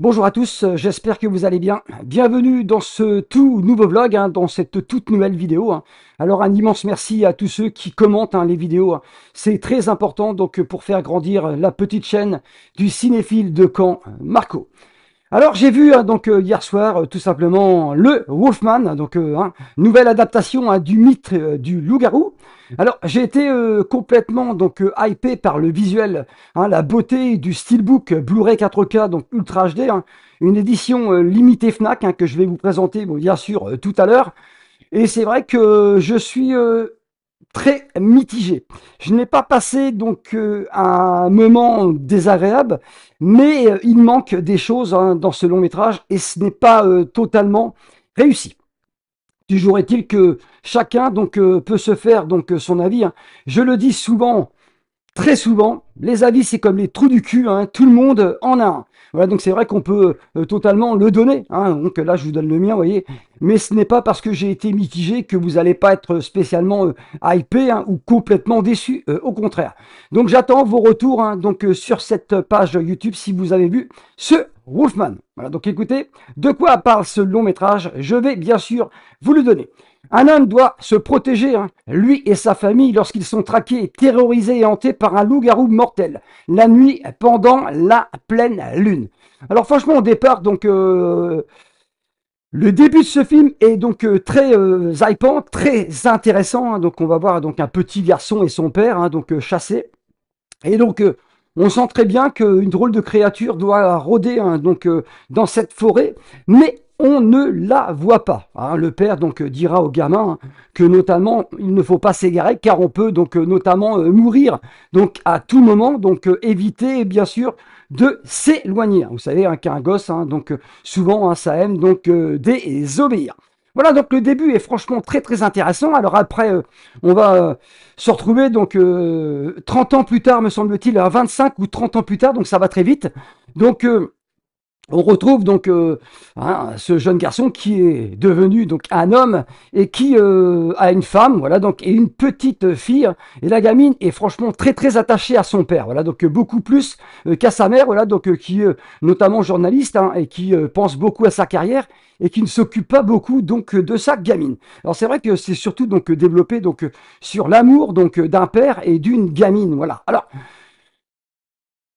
Bonjour à tous, j'espère que vous allez bien. Bienvenue dans ce tout nouveau vlog, dans cette toute nouvelle vidéo. Alors un immense merci à tous ceux qui commentent les vidéos. C'est très important donc pour faire grandir la petite chaîne du cinéphile de Caen, Marco. Alors j'ai vu hier soir tout simplement le Wolfman, nouvelle adaptation du mythe du loup-garou. Alors j'ai été complètement hypé par le visuel, la beauté du steelbook Blu-ray 4K donc Ultra HD, une édition limitée Fnac que je vais vous présenter bien sûr tout à l'heure. Et c'est vrai que je suis très mitigé. Je n'ai pas passé un moment désagréable, mais il manque des choses dans ce long métrage et ce n'est pas totalement réussi. Toujours est-il que chacun peut se faire son avis. Je le dis souvent, très souvent, les avis c'est comme les trous du cul, tout le monde en a un. Voilà, donc c'est vrai qu'on peut totalement le donner. Donc là, je vous donne le mien, vous voyez. Mais ce n'est pas parce que j'ai été mitigé que vous n'allez pas être spécialement hypé ou complètement déçu. Au contraire. Donc j'attends vos retours sur cette page YouTube si vous avez vu ce Wolfman. Voilà, donc écoutez, de quoi parle ce long métrage? Je vais bien sûr vous le donner. Un homme doit se protéger, lui et sa famille, lorsqu'ils sont traqués, terrorisés et hantés par un loup-garou mortel, la nuit pendant la pleine lune. Alors franchement, au départ, le début de ce film est très hypant, très intéressant. Donc on va voir un petit garçon et son père chassés. Et on sent très bien qu'une drôle de créature doit rôder dans cette forêt, mais on ne la voit pas. Le père dira au gamin que notamment il ne faut pas s'égarer car on peut notamment mourir à tout moment, éviter bien sûr de s'éloigner. Vous savez qu'un gosse souvent ça aime désobéir. Voilà, donc le début est franchement très très intéressant. Alors après, on va se retrouver 30 ans plus tard, me semble-t-il, 25 ou 30 ans plus tard, donc ça va très vite. On retrouve ce jeune garçon qui est devenu un homme et qui a une femme, voilà, et une petite fille. Et la gamine est franchement très très attachée à son père, voilà, beaucoup plus qu'à sa mère, voilà, qui est notamment journaliste et qui pense beaucoup à sa carrière et qui ne s'occupe pas beaucoup de sa gamine. Alors c'est vrai que c'est surtout développé sur l'amour d'un père et d'une gamine, voilà. Alors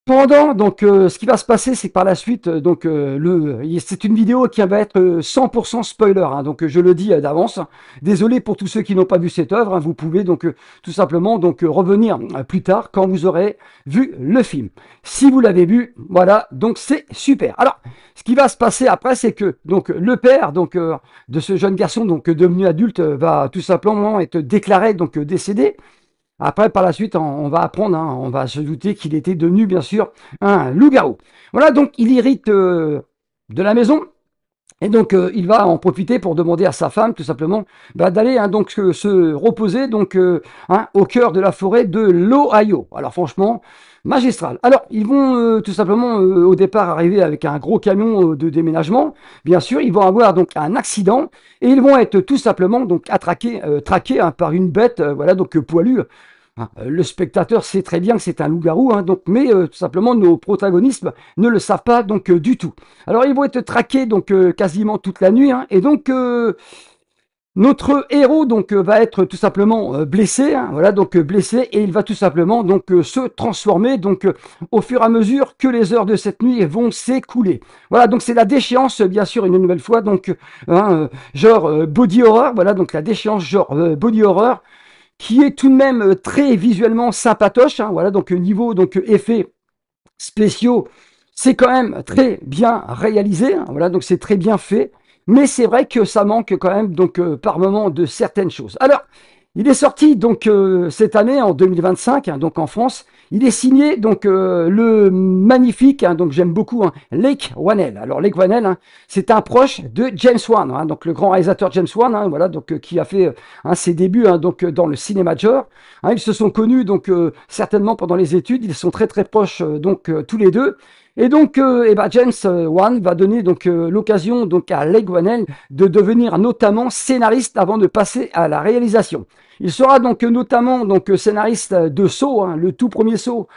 pendant ce qui va se passer, c'est que par la suite, c'est une vidéo qui va être 100% spoiler, je le dis d'avance. Désolé pour tous ceux qui n'ont pas vu cette œuvre, vous pouvez tout simplement revenir plus tard quand vous aurez vu le film. Si vous l'avez vu, voilà, donc c'est super. Alors, ce qui va se passer après, c'est que le père de ce jeune garçon devenu adulte va tout simplement être déclaré décédé. Après, par la suite, on va apprendre, on va se douter qu'il était devenu, bien sûr, un loup-garou. Voilà, donc il hérite de la maison. Et il va en profiter pour demander à sa femme, tout simplement, d'aller se reposer au cœur de la forêt de l'Ohio. Alors franchement, magistral. Alors, ils vont tout simplement au départ arriver avec un gros camion de déménagement. Bien sûr, ils vont avoir un accident et ils vont être tout simplement traqués par une bête, poilue. Le spectateur sait très bien que c'est un loup-garou, mais tout simplement nos protagonistes ne le savent pas du tout. Alors ils vont être traqués quasiment toute la nuit, et notre héros va être tout simplement blessé, blessé, et il va tout simplement se transformer au fur et à mesure que les heures de cette nuit vont s'écouler. Voilà, donc c'est la déchéance bien sûr une nouvelle fois genre body horror, voilà, donc la déchéance genre body horror, qui est tout de même très visuellement sympatoche, voilà, niveau effets spéciaux, c'est quand même très bien réalisé, voilà, donc c'est très bien fait, mais c'est vrai que ça manque quand même par moment de certaines choses. Alors, il est sorti cette année en 2025 en France. Il est signé le magnifique j'aime beaucoup Leigh Whannell. Alors Leigh Whannell, c'est un proche de James Wan, le grand réalisateur James Wan, voilà, qui a fait ses débuts dans le cinéma genre. Ils se sont connus certainement pendant les études. Ils sont très très proches tous les deux. Et James Wan va donner l'occasion à Leigh Whannell de devenir notamment scénariste avant de passer à la réalisation. Il sera notamment scénariste de Saw, le tout premier Saw,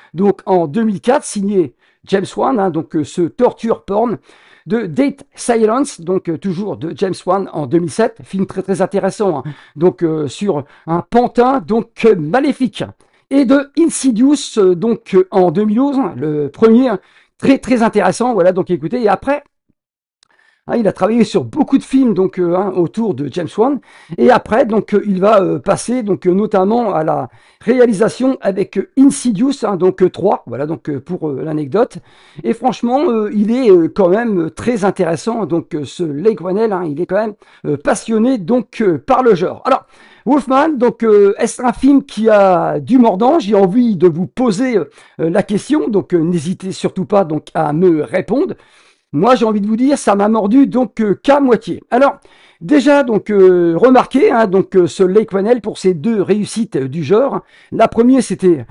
en 2004, signé James Wan, hein, donc ce torture porn de Date Silence, donc toujours de James Wan en 2007, film très très intéressant, hein, donc sur un pantin donc maléfique, et de Insidious donc en 2011, hein, le premier, hein, très très intéressant, voilà, donc écoutez, et après hein, il a travaillé sur beaucoup de films donc hein, autour de James Wan, et après donc il va passer donc notamment à la réalisation avec Insidious, hein, donc 3, voilà donc pour l'anecdote. Et franchement il est quand même très intéressant, donc ce Leigh Whannell, hein, il est quand même passionné donc par le genre. Alors Wolfman, donc est-ce un film qui a du mordant? J'ai envie de vous poser la question, donc n'hésitez surtout pas donc à me répondre. Moi, j'ai envie de vous dire, ça m'a mordu donc qu'à moitié. Alors, déjà, donc remarquez, hein, donc ce Leigh Whannell pour ses deux réussites du genre. La première, c'était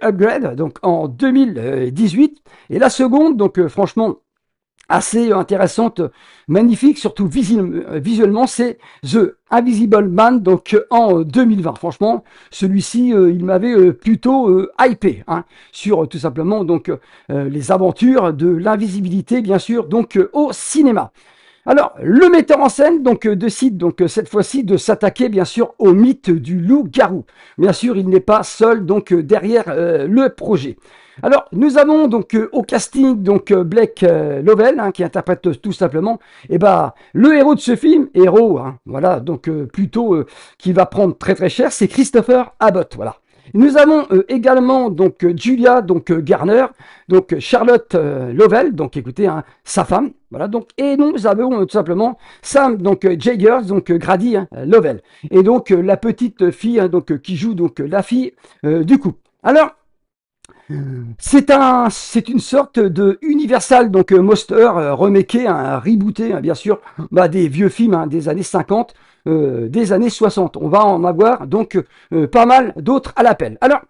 Upgrade, donc en 2018, et la seconde, donc franchement assez intéressante, magnifique, surtout visuellement, c'est The Invisible Man, donc en 2020. Franchement, celui-ci, il m'avait plutôt hypé, hein, sur tout simplement donc les aventures de l'invisibilité, bien sûr, donc au cinéma. Alors, le metteur en scène donc décide donc cette fois-ci de s'attaquer bien sûr au mythe du loup-garou. Bien sûr, il n'est pas seul donc derrière le projet. Alors, nous avons donc au casting donc Blake Lovell, hein, qui interprète tout simplement le héros de ce film, héros, hein, voilà, donc plutôt qui va prendre très très cher, c'est Christopher Abbott, voilà. Nous avons également donc Julia donc Garner, donc Charlotte Lovell, donc écoutez, hein, sa femme, voilà, donc, et nous avons tout simplement Sam donc Jaggers, donc Grady, hein, Lovell, et donc la petite fille, hein, donc qui joue donc la fille du couple. Alors c'est une sorte de Universal donc Monster remaké, hein, rebooté, hein, bien sûr, des vieux films, hein, des années 50, des années 60. On va en avoir donc pas mal d'autres à l'appel. Alors,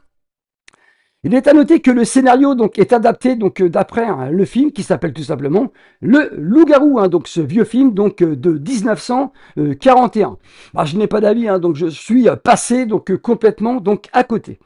il est à noter que le scénario donc est adapté donc d'après hein, le film qui s'appelle tout simplement Le Loup-garou, hein, donc ce vieux film donc de 1941. Je n'ai pas d'avis, hein, donc je suis passé donc complètement donc à côté.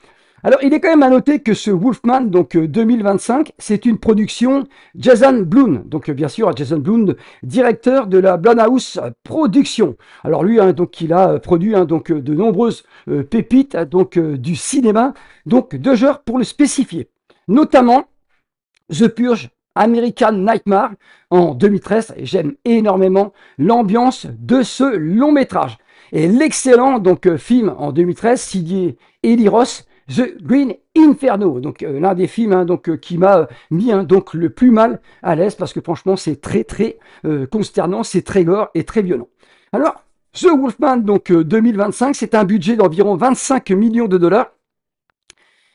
Alors, il est quand même à noter que ce Wolfman, donc 2025, c'est une production Jason Blum. Donc, bien sûr, Jason Blum, directeur de la Blumhouse Production. Alors, lui, hein, donc, il a produit hein, donc de nombreuses pépites hein, donc du cinéma, donc de genre pour le spécifier. Notamment The Purge, American Nightmare en 2013. J'aime énormément l'ambiance de ce long métrage. Et l'excellent donc film en 2013 signé Eli Roth, The Green Inferno, donc l'un des films hein, donc qui m'a mis hein, donc le plus mal à l'aise parce que franchement c'est très très consternant, c'est très gore et très violent. Alors The Wolfman donc 2025, c'est un budget d'environ 25 millions de dollars.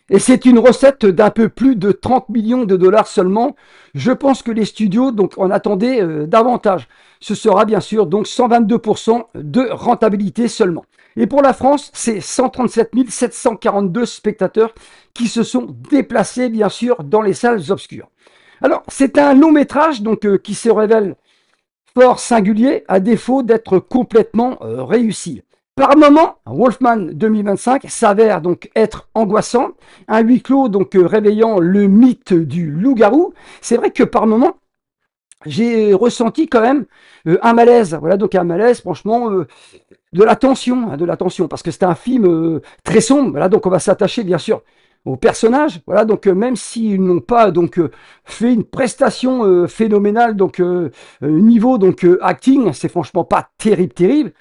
Et c'est une recette d'un peu plus de 30 millions de dollars seulement. Je pense que les studios donc en attendaient davantage. Ce sera bien sûr donc 122% de rentabilité seulement. Et pour la France, c'est 137 742 spectateurs qui se sont déplacés bien sûr dans les salles obscures. Alors, c'est un long métrage donc qui se révèle fort singulier à défaut d'être complètement réussi. Par moment, Wolfman 2025 s'avère donc être angoissant, un huis clos donc réveillant le mythe du loup-garou. C'est vrai que par moment, j'ai ressenti quand même un malaise. Voilà, donc un malaise, franchement, de la tension, parce que c'est un film très sombre. Voilà, donc on va s'attacher bien sûr aux personnages. Voilà, donc même s'ils n'ont pas donc fait une prestation phénoménale, donc niveau donc acting, c'est franchement pas terrible, terrible.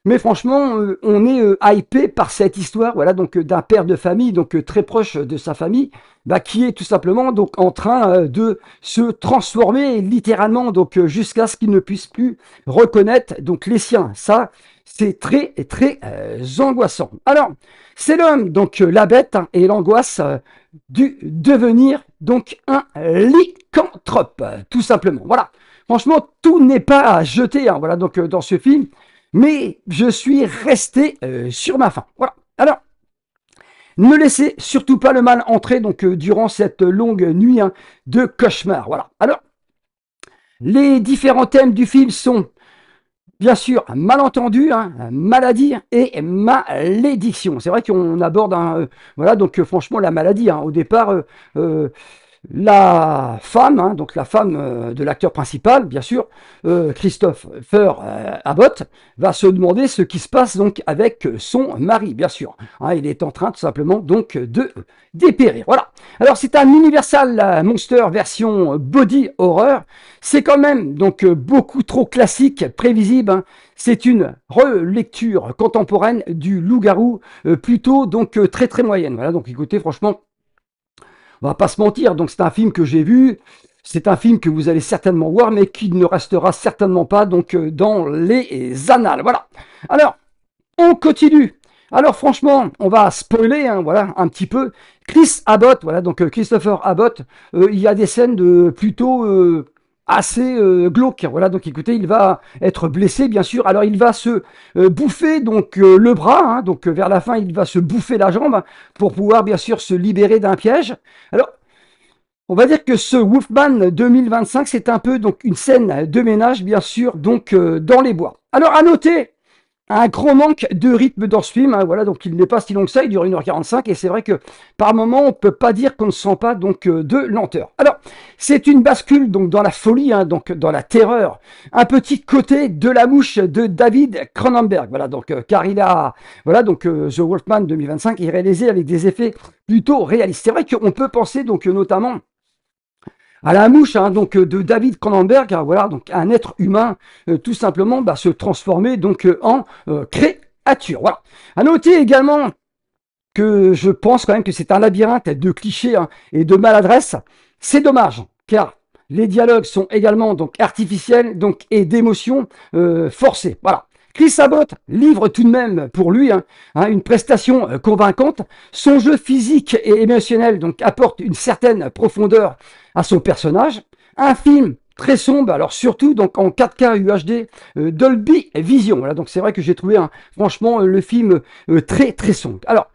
Mais franchement, on est hypé par cette histoire, voilà, donc d'un père de famille, donc très proche de sa famille, qui est tout simplement donc en train de se transformer littéralement, donc jusqu'à ce qu'il ne puisse plus reconnaître donc les siens. Ça, c'est très très angoissant. Alors, c'est l'homme donc la bête hein, et l'angoisse du devenir donc un lycanthrope, tout simplement. Voilà. Franchement, tout n'est pas à jeter. Hein, voilà, donc dans ce film mais je suis resté sur ma faim. Voilà. Alors, ne laissez surtout pas le mal entrer donc durant cette longue nuit hein, de cauchemar. Voilà. Alors, les différents thèmes du film sont bien sûr malentendu, hein, maladie et malédiction. C'est vrai qu'on aborde, voilà, donc franchement la maladie. Hein, au départ, La femme, hein, donc la femme de l'acteur principal, bien sûr, Christopher Abbott, va se demander ce qui se passe donc avec son mari, bien sûr. Hein, il est en train tout simplement donc de dépérir. Voilà. Alors c'est un Universal Monster version body horror. C'est quand même donc beaucoup trop classique, prévisible. Hein. C'est une relecture contemporaine du loup-garou, plutôt donc très très moyenne. Voilà. Donc écoutez, franchement, on va pas se mentir, donc c'est un film que j'ai vu, c'est un film que vous allez certainement voir, mais qui ne restera certainement pas donc dans les annales. Voilà. Alors, on continue. Alors franchement, on va spoiler, hein, voilà, un petit peu. Chris Abbott, voilà, donc Christopher Abbott, il y a des scènes de plutôt assez glauques. Voilà, donc écoutez, il va être blessé, bien sûr. Alors il va se bouffer donc le bras, hein, donc vers la fin, il va se bouffer la jambe pour pouvoir bien sûr se libérer d'un piège. Alors on va dire que ce Wolfman 2025, c'est un peu donc une scène de ménage, bien sûr, donc dans les bois. Alors à noter un grand manque de rythme dans ce film, hein, voilà, donc il n'est pas si long que ça, il dure 1h45, et c'est vrai que par moment, on peut pas dire qu'on ne sent pas donc de lenteur. Alors, c'est une bascule donc dans la folie, hein, donc dans la terreur, un petit côté de la mouche de David Cronenberg, voilà, donc car il a, voilà, donc The Wolfman 2025 est réalisé avec des effets plutôt réalistes. C'est vrai qu'on peut penser donc notamment à la mouche, hein, donc de David Cronenberg, hein, voilà, donc un être humain, tout simplement, bah, se transformer donc en créature. Voilà. À noter également que je pense quand même que c'est un labyrinthe de clichés, hein, et de maladresse. C'est dommage, car les dialogues sont également donc artificiels, donc et d'émotions forcées. Voilà. Chris Abbott livre tout de même pour lui, hein, une prestation convaincante. Son jeu physique et émotionnel donc apporte une certaine profondeur à son personnage. Un film très sombre, alors surtout donc en 4K UHD Dolby Vision. Voilà, donc c'est vrai que j'ai trouvé franchement le film très très sombre. Alors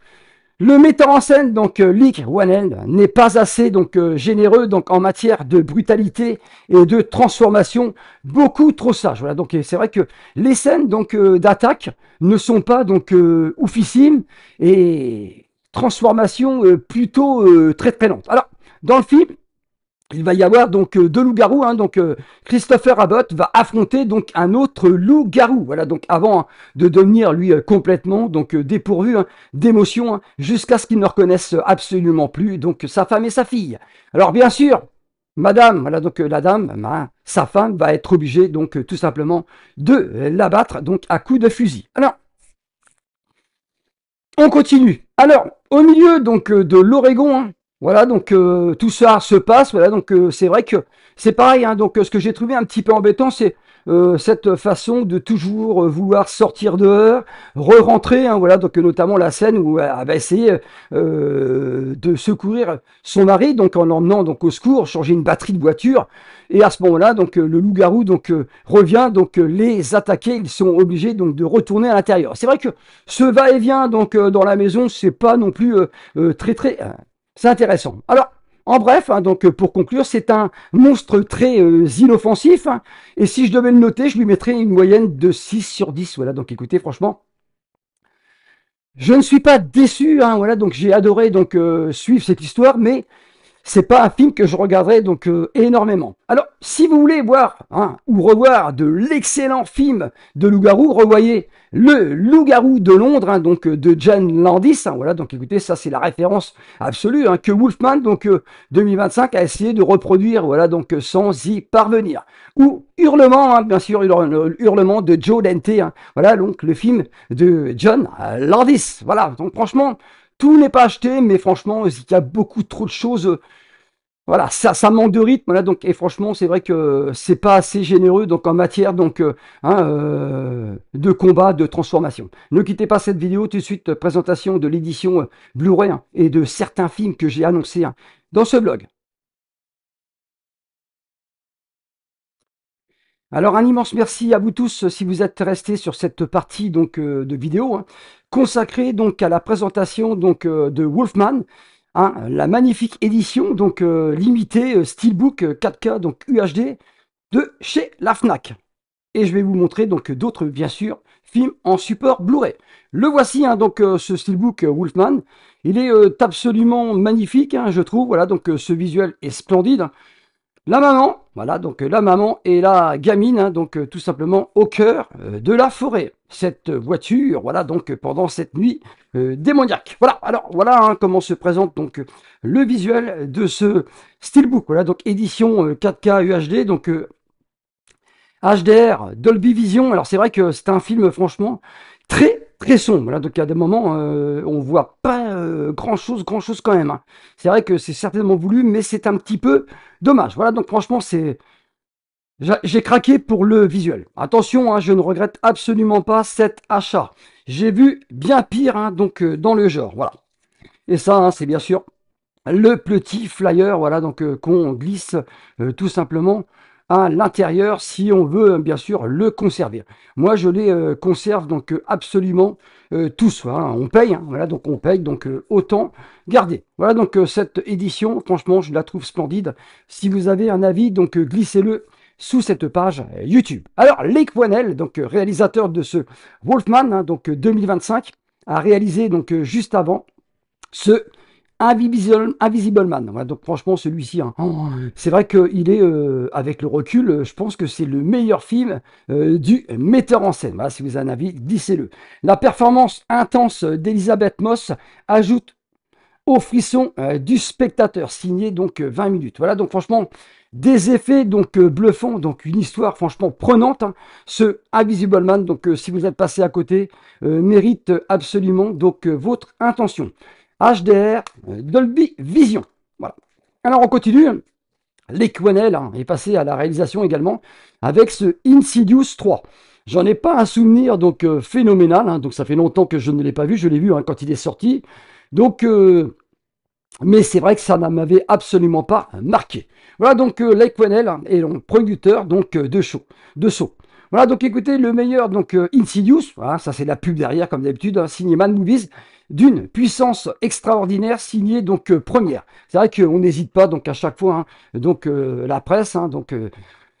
le metteur en scène, donc Leigh Whannell, n'est pas assez donc généreux donc en matière de brutalité et de transformation, beaucoup trop sage. Voilà, donc c'est vrai que les scènes donc d'attaque ne sont pas donc oufissimes et transformation plutôt très très lente. Alors dans le film, il va y avoir donc deux loups-garous, hein, donc Christopher Abbott va affronter donc un autre loup-garou. Voilà, donc avant hein, de devenir lui complètement donc dépourvu hein, d'émotions, hein, jusqu'à ce qu'il ne reconnaisse absolument plus donc sa femme et sa fille. Alors bien sûr, madame, voilà donc la dame, hein, sa femme va être obligée donc tout simplement de l'abattre donc à coups de fusil. Alors on continue. Alors, au milieu donc de l'Oregon, hein, voilà, donc tout ça se passe. Voilà, donc c'est vrai que c'est pareil. Hein, donc ce que j'ai trouvé un petit peu embêtant, c'est cette façon de toujours vouloir sortir dehors, re-rentrer. Hein, voilà, donc notamment la scène où elle va essayer de secourir son mari, donc en l'emmenant donc au secours, changer une batterie de voiture. Et à ce moment-là, donc le loup-garou donc revient donc les attaquer. Ils sont obligés donc de retourner à l'intérieur. C'est vrai que ce va-et-vient donc dans la maison, c'est pas non plus très très, c'est intéressant. Alors en bref, hein, donc pour conclure, c'est un monstre très inoffensif. Hein, et si je devais le noter, je lui mettrais une moyenne de 6 sur 10. Voilà, donc écoutez, franchement, je ne suis pas déçu. Hein, voilà, donc j'ai adoré donc suivre cette histoire, mais c'est pas un film que je regarderai donc énormément. Alors, si vous voulez voir hein, ou revoir de l'excellent film de loup-garou, revoyez le Loup-garou de Londres, hein, donc de John Landis. Hein, voilà, donc écoutez, ça c'est la référence absolue hein, que Wolfman donc 2025 a essayé de reproduire, voilà donc sans y parvenir. Ou Hurlement, hein, bien sûr, Hurlement de Joe Dante. Hein, voilà donc le film de John Landis. Voilà, donc franchement. Tout n'est pas acheté, mais franchement, il y a beaucoup trop de choses. Voilà, ça manque de rythme. Voilà, donc, et franchement, c'est vrai que c'est pas assez généreux donc en matière donc hein, de combat, de transformation. Ne quittez pas cette vidéo tout de suite. Présentation de l'édition Blu-ray hein, et de certains films que j'ai annoncés hein, dans ce blog. Alors un immense merci à vous tous si vous êtes restés sur cette partie donc de vidéo hein, consacrée donc à la présentation donc de Wolfman, hein, la magnifique édition donc limitée Steelbook 4K donc UHD de chez la Fnac. Et je vais vous montrer donc d'autres bien sûr film en support Blu-ray. Le voici, hein, donc ce steelbook Wolfman. Il est absolument magnifique, hein, je trouve. Voilà, donc ce visuel est splendide. La maman, voilà, donc la maman et la gamine, hein, donc tout simplement au cœur de la forêt. Cette voiture, voilà, donc pendant cette nuit démoniaque. Voilà, alors voilà hein, comment se présente donc le visuel de ce steelbook. Voilà, donc édition 4K UHD, donc HDR, Dolby Vision. Alors c'est vrai que c'est un film franchement très sombre. Voilà, donc à des moments on voit pas grand chose quand même. Hein. C'est vrai que c'est certainement voulu, mais c'est un petit peu dommage. Voilà, donc franchement j'ai craqué pour le visuel. Attention, hein, je ne regrette absolument pas cet achat. J'ai vu bien pire hein, donc dans le genre. Voilà. Et ça, hein, c'est bien sûr le petit flyer, voilà, donc qu'on glisse tout simplement à l'intérieur si on veut bien sûr le conserver. Moi, je les conserve donc absolument tous. Voilà, on paye, hein, voilà, donc on paye, donc autant garder. Voilà donc cette édition, franchement, je la trouve splendide. Si vous avez un avis, donc glissez-le sous cette page YouTube. Alors, Lake Whannell, donc réalisateur de ce Wolfman, hein, donc 2025, a réalisé donc juste avant ce Invisible Man. Voilà, donc franchement, celui-ci, hein, c'est vrai qu'il est, avec le recul, je pense que c'est le meilleur film du metteur en scène. Voilà, si vous avez un avis, glissez-le. La performance intense d'Elisabeth Moss ajoute au frisson du spectateur, signé donc 20 minutes. Voilà, donc franchement, des effets donc bluffants, donc une histoire franchement prenante. Hein. Ce Invisible Man, donc si vous êtes passé à côté, mérite absolument donc votre intention. HDR, Dolby Vision. Voilà. Alors on continue. Lake Whannell hein, est passé à la réalisation également avec ce Insidious 3. J'en ai pas un souvenir donc phénoménal, hein, donc ça fait longtemps que je ne l'ai pas vu, je l'ai vu hein, quand il est sorti. Donc, mais c'est vrai que ça ne m'avait absolument pas marqué. Voilà donc Lake Whannell hein, est donc producteur donc de Saw. Voilà donc écoutez le meilleur donc Insidious, voilà, ça c'est la pub derrière comme d'habitude, hein, signé Man Movies, d'une puissance extraordinaire signée donc première. C'est vrai qu'on n'hésite pas donc à chaque fois hein, donc la presse hein, donc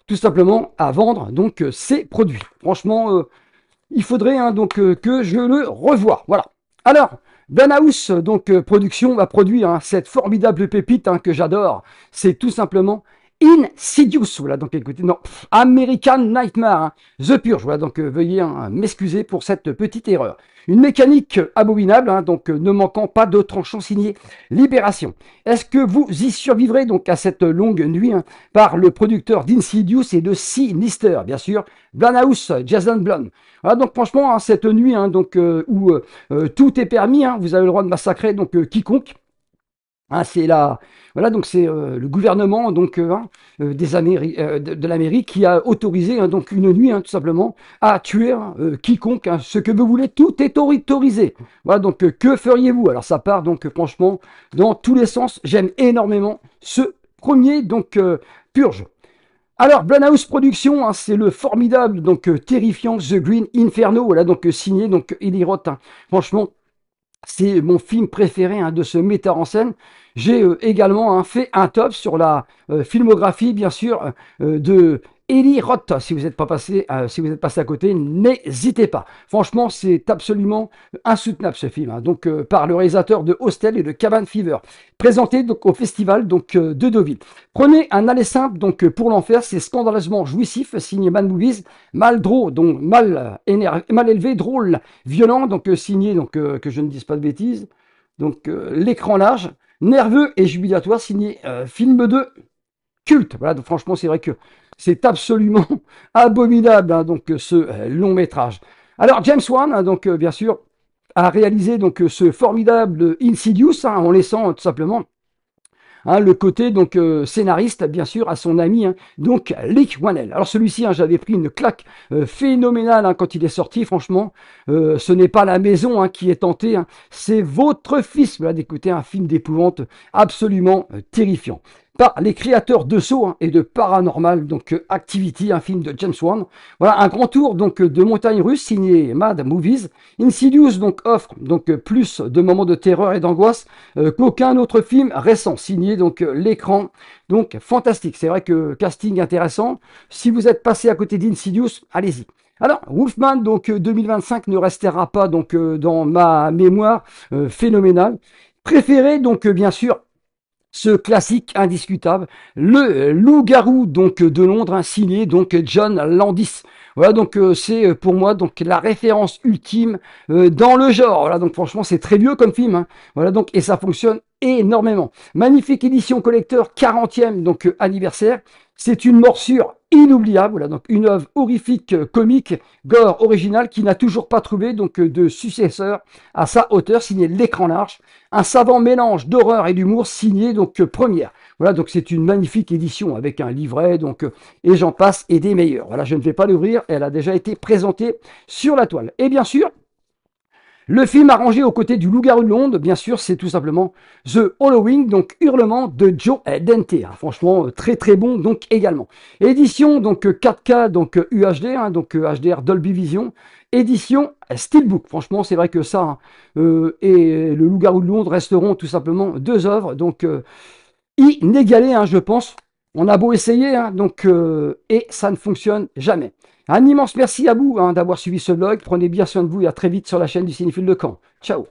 tout simplement à vendre donc ses produits. Franchement, il faudrait hein, donc que je le revoie. Voilà. Alors, Blumhouse donc production a produit hein, cette formidable pépite hein, que j'adore. C'est tout simplement Insidious. Voilà donc écoutez, non, American Nightmare, hein, The Purge. Voilà donc veuillez hein, m'excuser pour cette petite erreur. Une mécanique abominable, hein, donc ne manquant pas de tranchant signé Libération. Est-ce que vous y survivrez donc à cette longue nuit hein, par le producteur d'Insidious et de Sinister, bien sûr, Blumhouse, Jason Blum. Voilà donc franchement hein, cette nuit hein, donc où tout est permis, hein, vous avez le droit de massacrer donc quiconque. Hein, c'est la, voilà donc c'est le gouvernement donc hein, de l'Amérique qui a autorisé hein, donc une nuit hein, tout simplement à tuer hein, quiconque, hein, ce que vous voulez, tout est autorisé. Voilà donc que feriez-vous? Alors ça part donc franchement dans tous les sens. J'aime énormément ce premier donc Purge. Alors, Blumhouse Productions, hein, c'est le formidable, donc terrifiant The Green Inferno, voilà, donc signé donc Eli Roth. Hein. Franchement, c'est mon film préféré hein, de ce metteur en scène. J'ai également hein, fait un top sur la filmographie, bien sûr, de Eli Roth. Si vous n'êtes pas passé, si vous êtes passé à côté, n'hésitez pas. Franchement, c'est absolument insoutenable ce film. Hein. Donc, par le réalisateur de Hostel et de Cabin Fever, présenté donc au festival donc de Deauville. Prenez un aller simple donc pour l'enfer, c'est scandaleusement jouissif, signé Man Movies, mal drôle, donc mal élevé, drôle, violent, donc signé donc que je ne dise pas de bêtises. Donc l'écran large, nerveux et jubilatoire, signé film de culte. Voilà, donc, franchement, c'est vrai que c'est absolument abominable, hein, donc ce long métrage. Alors James Wan, hein, donc bien sûr, a réalisé donc ce formidable Insidious, hein, en laissant tout simplement hein, le côté donc scénariste bien sûr à son ami hein, donc Lake Whannell. Alors celui-ci hein, j'avais pris une claque phénoménale hein, quand il est sorti, franchement ce n'est pas la maison hein, qui est tentée, hein, c'est votre fils. Voilà, d'écouter un film d'épouvante absolument terrifiant par les créateurs de Saw hein, et de Paranormal donc Activity, un film de James Wan. Voilà un grand tour donc de montagne russe signé Mad Movies. Insidious donc offre donc plus de moments de terreur et d'angoisse qu'aucun autre film récent, signé donc l'écran. Donc fantastique, c'est vrai que casting intéressant. Si vous êtes passé à côté d'Insidious, allez-y. Alors, Wolfman, donc 2025 ne restera pas donc dans ma mémoire phénoménale. Préféré donc bien sûr ce classique indiscutable, le Loup-garou donc de Londres, hein, signé donc John Landis. Voilà donc c'est pour moi donc la référence ultime dans le genre. Voilà donc franchement c'est très vieux comme film. Hein. Voilà donc et ça fonctionne énormément. Magnifique édition collector 40e donc anniversaire. C'est une morsure inoubliable. Voilà donc une œuvre horrifique, comique, gore, originale qui n'a toujours pas trouvé donc de successeur à sa hauteur, signé L'écran large. Un savant mélange d'horreur et d'humour signé donc première. Voilà, donc c'est une magnifique édition avec un livret, donc et j'en passe et des meilleurs. Voilà, je ne vais pas l'ouvrir, elle a déjà été présentée sur la toile. Et bien sûr, le film arrangé aux côtés du Loup-garou de Londres, bien sûr, c'est tout simplement The Halloween, donc Hurlement de Joe Dante. Hein, franchement, très très bon, donc également. Édition donc 4K, donc UHD, hein, donc HDR Dolby Vision. Édition Steelbook. Franchement, c'est vrai que ça hein, et le Loup-garou de Londres resteront tout simplement deux œuvres, donc inégalées, hein, je pense. On a beau essayer, hein, donc et ça ne fonctionne jamais. Un immense merci à vous hein, d'avoir suivi ce vlog. Prenez bien soin de vous et à très vite sur la chaîne du Cinéphile de Caen. Ciao.